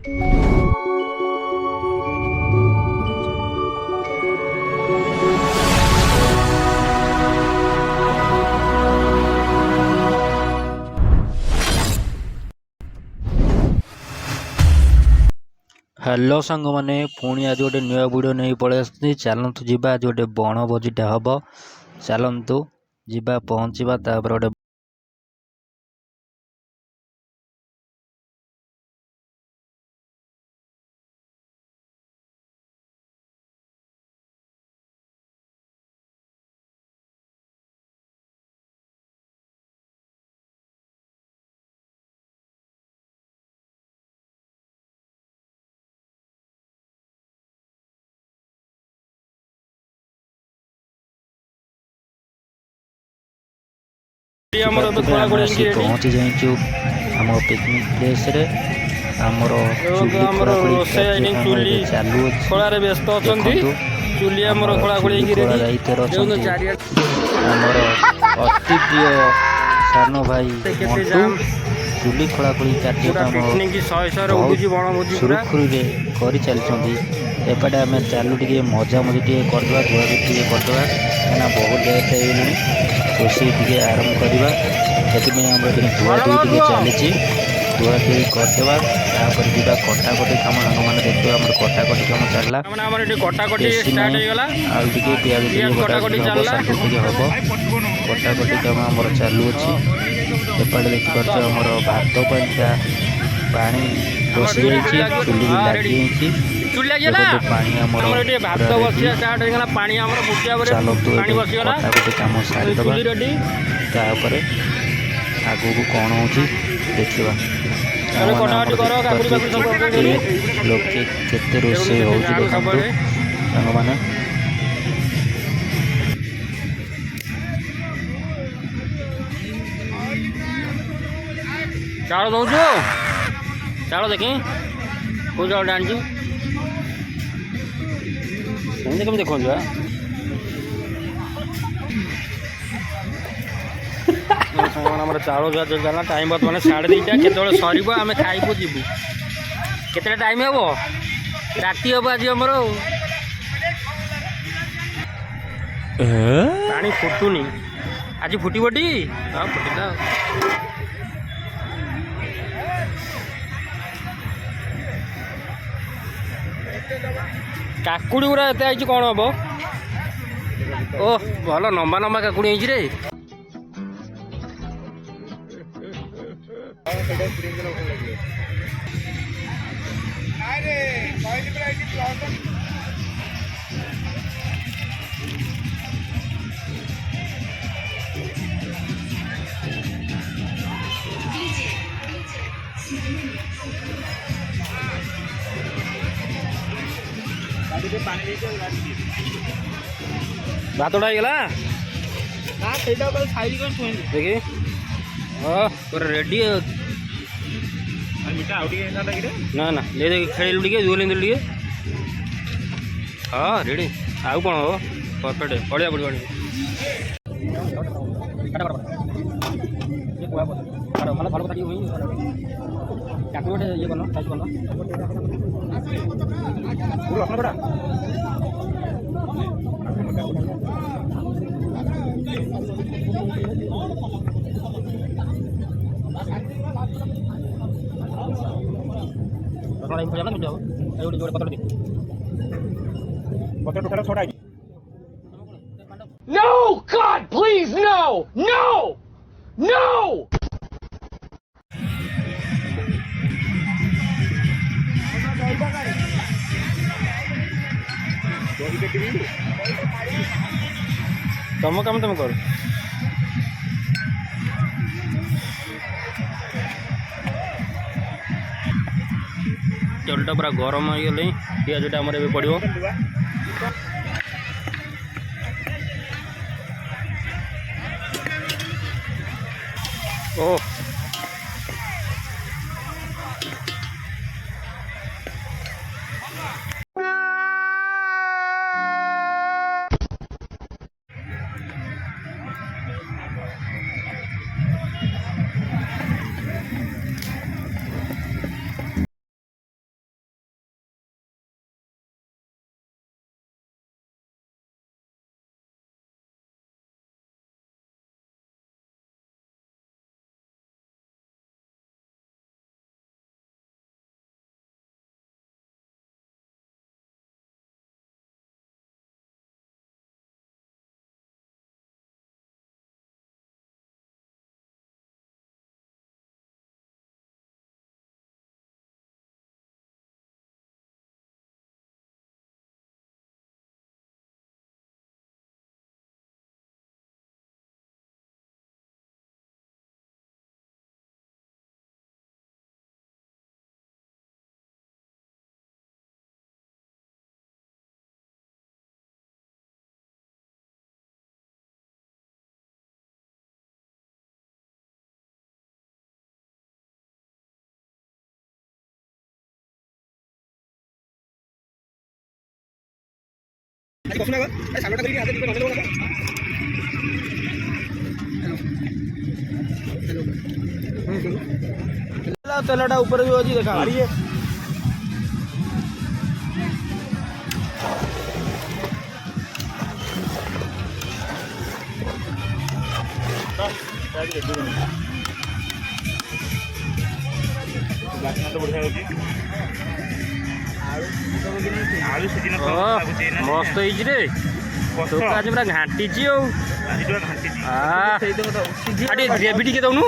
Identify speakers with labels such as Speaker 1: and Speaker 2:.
Speaker 1: Hello सांग मैंने पुणी आज गोटे नुआ वीडियो नहीं पड़े आसती। चलतु जी आज गोटे बण भोजीटा हम। चलतु जा पहुँचा गोटे पहुँची जाइचु आम पिकनिक प्लेस रे। आमर चुली खोलाखोली चालू
Speaker 2: खोलारे व्यस्त अछंती। चुली हमर खोलाखोली
Speaker 1: आमर अति प्रिय सान भाई चुली खोलाखोली
Speaker 2: पिकनिक 100 बण भोजी
Speaker 1: सुरखुरी कर चलती। एपटे आम चालू टे मजा मजी टे करदे धुआधुई टे करदे कहीं बहुत लेट हो रोषे टे आरंभ करवा। से आम धुआधुई टे चली धुआधुई करदे जा कटाकटी कम साग मैंने देखिए आम कटाकटी कम चलला आगे पियाज हम कटाकटी कम आम चालू अच्छी। एपटे देखिए आमर भात पाइका पानी बसी चुली भी लगी पानी चलतु कटाकटी कम सारीदे आगू को कौन हो देखा लोके केते रोषे हो मैंने
Speaker 2: चाउल दौ चाउल देखी कौ चाउल आनी कम देखो चाउल जाना टाइम बर्तमान 2:30 के सर आम खाइबू जीवु के टाइम हम राति हम आज आमर पानी फुटुनी आज फुटबटी हाँ फुटला काकुड़ी गुरा एत आई कौन हम ओ भल लंबा लंबा काकुड़ी रे भातटा देखी हाँ पूरा रेडी ना ना ले खेल टे जुल टे हाँ रेडी आउ कौन हो परफेक्ट बढ़िया बढ़िया भल भल गोटे ये करना size
Speaker 3: No, God, please, no, no, no.
Speaker 2: तुम कम तुम कर चलटा पूरा गरम हो गले पियाजटा आमर ए पड़ो ओ
Speaker 4: ତେଲଟା ଉପରେ ବି ଅଛି ଦେଖା ଗାଡ଼ି
Speaker 2: ମସ୍ତ ହେଇଛି ରେ ତୋକା ଆଜି ପୁରା ଘାଣ୍ଟିଛି ଆଉ ଗ୍ରେଭି ଟିକେ ଦଉନୁ